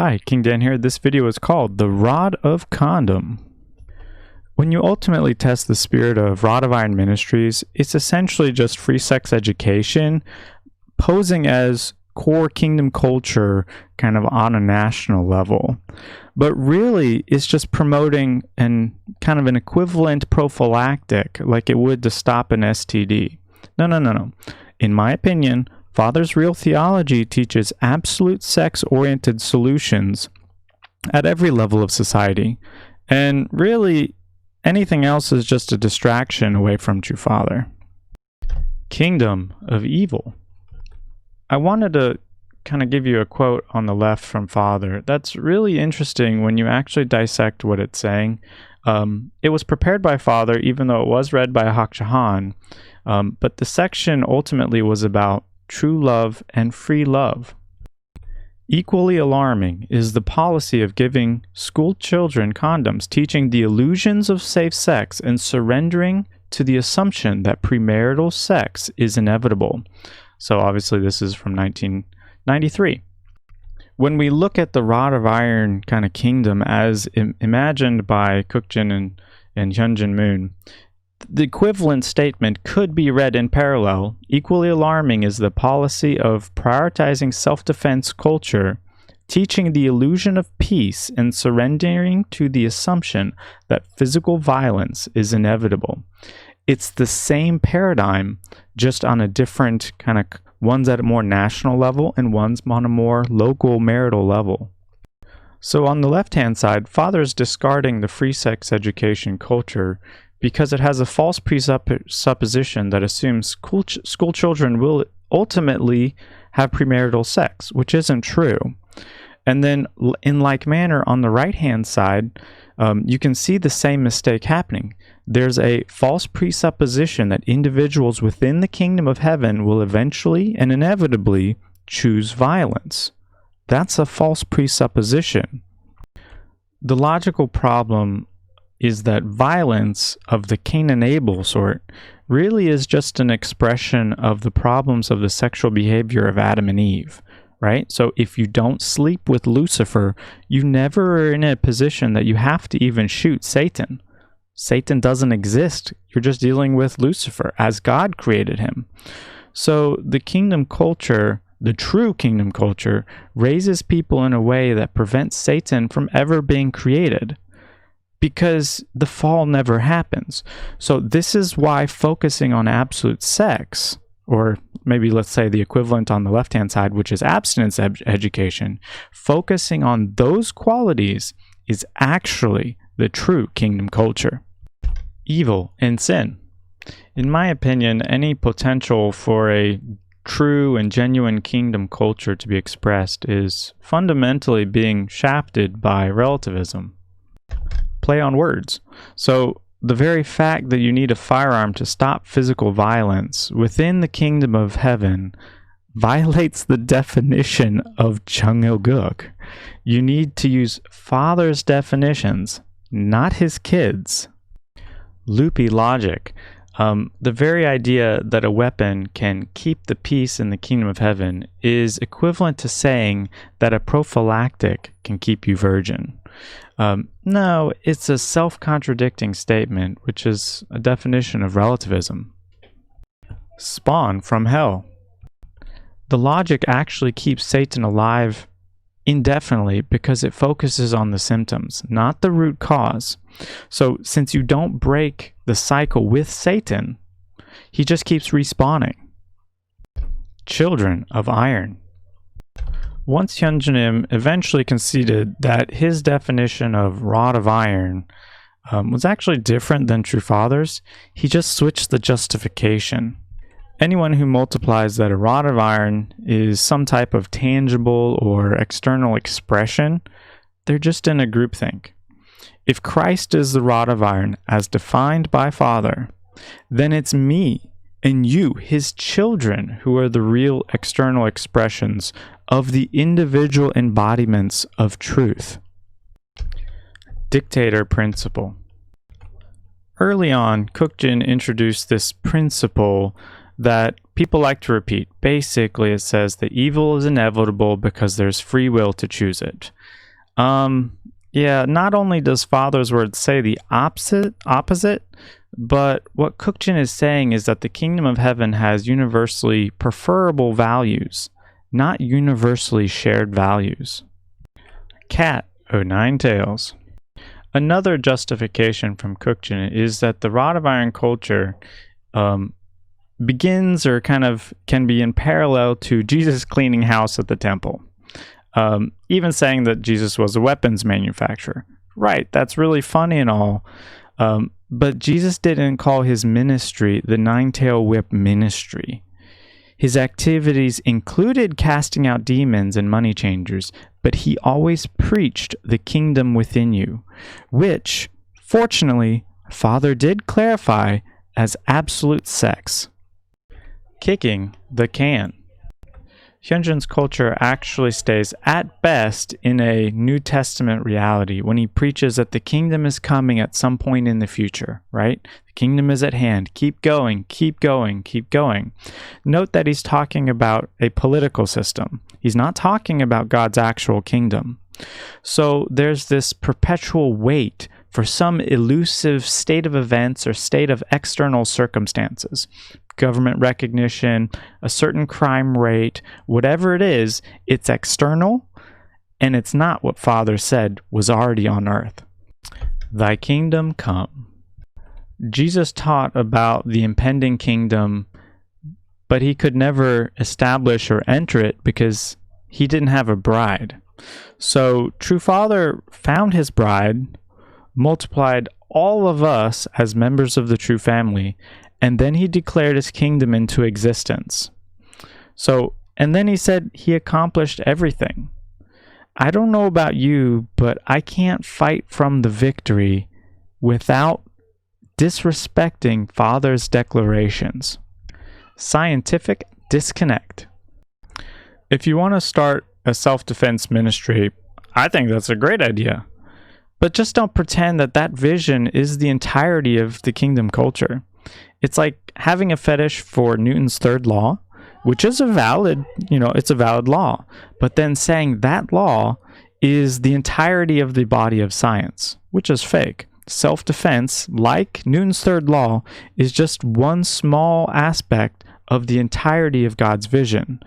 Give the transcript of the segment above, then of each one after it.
Hi, King Dan here. This video is called The Rod of Condom. When you ultimately test the spirit of Rod of Iron Ministries, it's essentially just free sex education posing as core kingdom culture kind of on a national level. But really, it's just promoting an equivalent prophylactic like it would to stop an STD. No. In my opinion, Father's Real Theology teaches absolute sex-oriented solutions at every level of society. And really, anything else is just a distraction away from true Father. Kingdom of Evil. I wanted to kind of give you a quote on the left from Father. That's really interesting when you actually dissect what it's saying. It was prepared by Father, even though it was read by Hak Jahan. But the section ultimately was about true love and free love. Equally alarming is the policy of giving school children condoms, teaching the illusions of safe sex and surrendering to the assumption that premarital sex is inevitable. So obviously this is from 1993. When we look at the Rod of Iron kind of kingdom as imagined by Kukjin and Hyunjin Moon, the equivalent statement could be read in parallel. Equally alarming is the policy of prioritizing self-defense culture, teaching the illusion of peace and surrendering to the assumption that physical violence is inevitable. It's the same paradigm, just on a different one's at a more national level and one's on a more local marital level. So on the left-hand side, Father is discarding the free sex education culture because it has a false presupposition that assumes school children will ultimately have premarital sex, which isn't true. And then in like manner, on the right-hand side, you can see the same mistake happening. There's a false presupposition that individuals within the kingdom of heaven will eventually and inevitably choose violence. That's a false presupposition. The logical problem is that violence of the Cain and Abel sort really is just an expression of the problems of the sexual behavior of Adam and Eve, right? So if you don't sleep with Lucifer, you never are in a position that you have to even shoot Satan. Satan doesn't exist. You're just dealing with Lucifer as God created him. So the kingdom culture, the true kingdom culture, raises people in a way that prevents Satan from ever being created, because the fall never happens. So this is why focusing on absolute sex, or maybe let's say the equivalent on the left-hand side, which is abstinence education, focusing on those qualities is actually the true kingdom culture. Evil and sin. In my opinion, any potential for a true and genuine kingdom culture to be expressed is fundamentally being shafted by relativism. Play on words. So the very fact that you need a firearm to stop physical violence within the kingdom of heaven violates the definition of Chung-il-guk. You need to use Father's definitions, not his kids. Loopy logic. The very idea that a weapon can keep the peace in the kingdom of heaven is equivalent to saying that a prophylactic can keep you virgin. No, it's a self-contradicting statement, which is a definition of relativism. Spawn from hell. The logic actually keeps Satan alive indefinitely because it focuses on the symptoms, not the root cause. So since you don't break the cycle with Satan, he just keeps respawning. Children of Iron. Once Hyunjin eventually conceded that his definition of Rod of Iron was actually different than True Father's, he just switched the justification. Anyone who multiplies that a Rod of Iron is some type of tangible or external expression, they're just in a groupthink. If Christ is the Rod of Iron as defined by Father, then it's me and you, his children, who are the real external expressions of the individual embodiments of truth. Dictator principle. Early on, Kukjin introduced this principle that people like to repeat. Basically, it says that evil is inevitable because there's free will to choose it. Yeah, not only does Father's Word say the opposite, but what Cookchin is saying is that the kingdom of heaven has universally preferable values, not universally shared values. Cat o' nine tails. Another justification from Cookchin is that the Rod of Iron culture begins or kind of can be in parallel to Jesus cleaning house at the temple. Even saying that Jesus was a weapons manufacturer. Right, that's really funny and all. But Jesus didn't call his ministry the nine-tail whip ministry. His activities included casting out demons and money changers, but he always preached the kingdom within you, which, fortunately, Father did clarify as absolute sex. Kicking the can. Hyunjin's culture actually stays at best in a New Testament reality when he preaches that the kingdom is coming at some point in the future, right? The kingdom is at hand. Keep going, keep going, keep going. Note that he's talking about a political system. He's not talking about God's actual kingdom. So there's this perpetual wait for some elusive state of events or state of external circumstances. Government recognition, a certain crime rate, whatever it is, it's external, and it's not what Father said was already on earth. Thy kingdom come. Jesus taught about the impending kingdom, but he could never establish or enter it because he didn't have a bride. So True Father found his bride, multiplied all of us as members of the true family, and then he declared his kingdom into existence. And then he said he accomplished everything. I don't know about you, but I can't fight from the victory without disrespecting Father's declarations. Scientific disconnect. If you want to start a self-defense ministry, I think that's a great idea. But just don't pretend that that vision is the entirety of the kingdom culture. It's like having a fetish for Newton's third law, which is it's a valid law, but then saying that law is the entirety of the body of science, which is fake. Self-defense, like Newton's third law, is just one small aspect of the entirety of God's vision,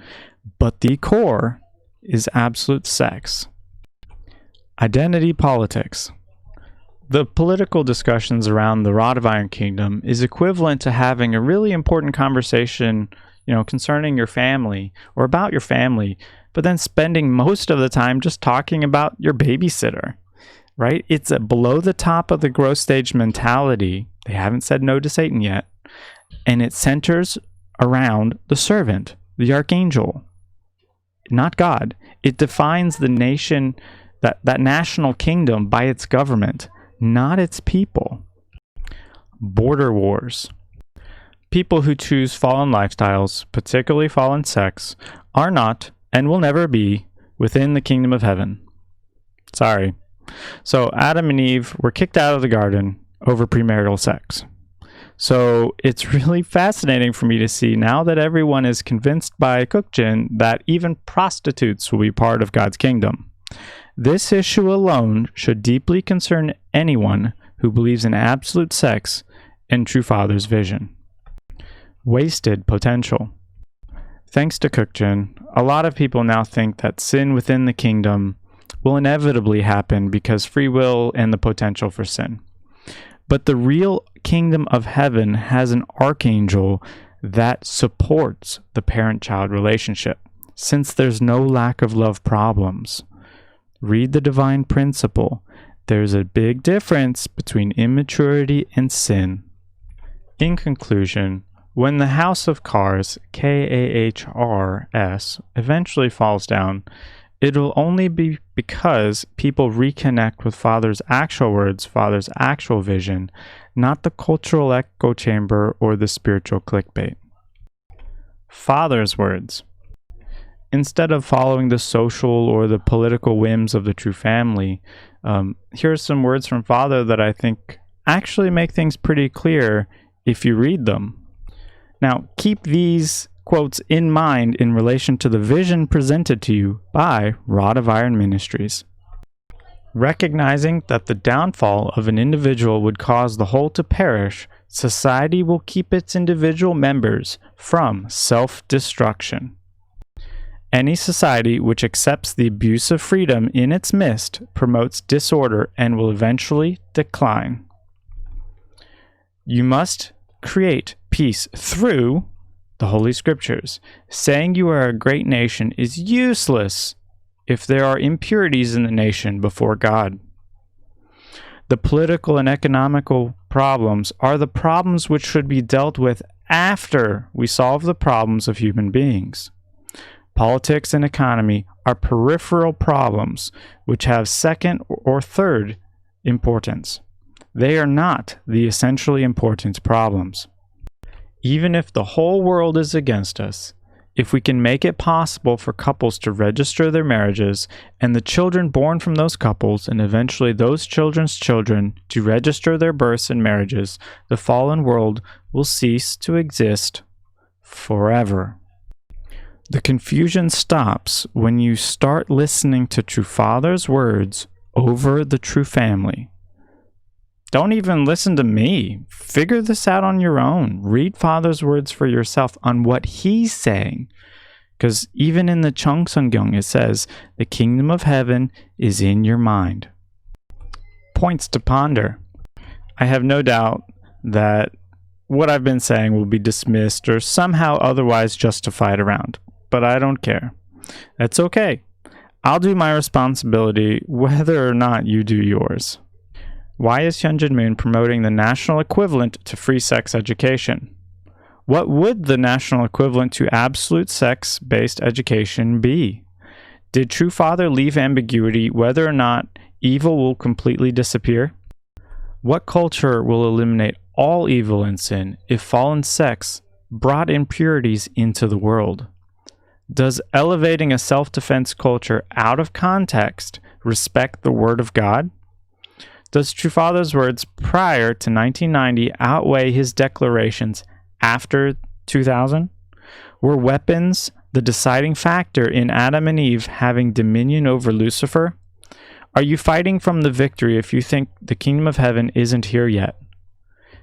but the core is absolute sex. Identity politics. The political discussions around the Rod of Iron Kingdom is equivalent to having a really important conversation, concerning your family or about your family, but then spending most of the time just talking about your babysitter, right? It's a below the top of the growth stage mentality. They haven't said no to Satan yet. And it centers around the servant, the archangel, not God. It defines the nation, that national kingdom by its government, not its people. Border wars. People who choose fallen lifestyles, particularly fallen sex, are not and will never be within the kingdom of heaven. Sorry. So Adam and Eve were kicked out of the garden over premarital sex. So it's really fascinating for me to see now that everyone is convinced by Cookchin that even prostitutes will be part of God's kingdom. This issue alone should deeply concern anyone who believes in absolute sex and True Father's vision. Wasted potential. Thanks to Cookchin, a lot of people now think that sin within the kingdom will inevitably happen because free will and the potential for sin. But the real kingdom of heaven has an archangel that supports the parent-child relationship, since there's no lack of love problems. Read the divine principle. There's a big difference between immaturity and sin. In conclusion, when the house of cards, Kahrs, eventually falls down, it will only be because people reconnect with Father's actual words, Father's actual vision, not the cultural echo chamber or the spiritual clickbait. Father's words. Instead of following the social or the political whims of the true family, here are some words from Father that I think actually make things pretty clear if you read them. Now, keep these quotes in mind in relation to the vision presented to you by Rod of Iron Ministries. Recognizing that the downfall of an individual would cause the whole to perish, society will keep its individual members from self-destruction. Any society which accepts the abuse of freedom in its midst promotes disorder and will eventually decline. You must create peace through the Holy Scriptures. Saying you are a great nation is useless if there are impurities in the nation before God. The political and economical problems are the problems which should be dealt with after we solve the problems of human beings. Politics and economy are peripheral problems which have second or third importance. They are not the essentially important problems. Even if the whole world is against us, if we can make it possible for couples to register their marriages and the children born from those couples and eventually those children's children to register their births and marriages, the fallen world will cease to exist forever. The confusion stops when you start listening to True Father's words over the True Family. Don't even listen to me. Figure this out on your own. Read Father's words for yourself on what he's saying. Because even in the Cheongseongyung it says, the kingdom of heaven is in your mind. Points to ponder. I have no doubt that what I've been saying will be dismissed or somehow otherwise justified around. But I don't care. That's okay. I'll do my responsibility whether or not you do yours. Why is Hyunjin Moon promoting the national equivalent to free sex education? What would the national equivalent to absolute sex-based education be? Did True Father leave ambiguity whether or not evil will completely disappear? What culture will eliminate all evil and sin if fallen sex brought impurities into the world? Does elevating a self-defense culture out of context respect the Word of God? Does True Father's words prior to 1990 outweigh his declarations after 2000? Were weapons the deciding factor in Adam and Eve having dominion over Lucifer? Are you fighting from the victory if you think the kingdom of heaven isn't here yet?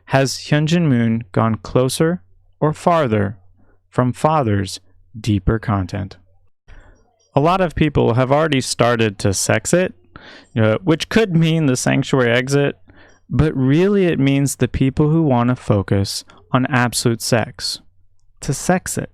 Has Hyunjin Moon gone closer or farther from Father's deeper content? A lot of people have already started to sex it, which could mean the sanctuary exit, but really it means the people who want to focus on absolute sex, to sex it.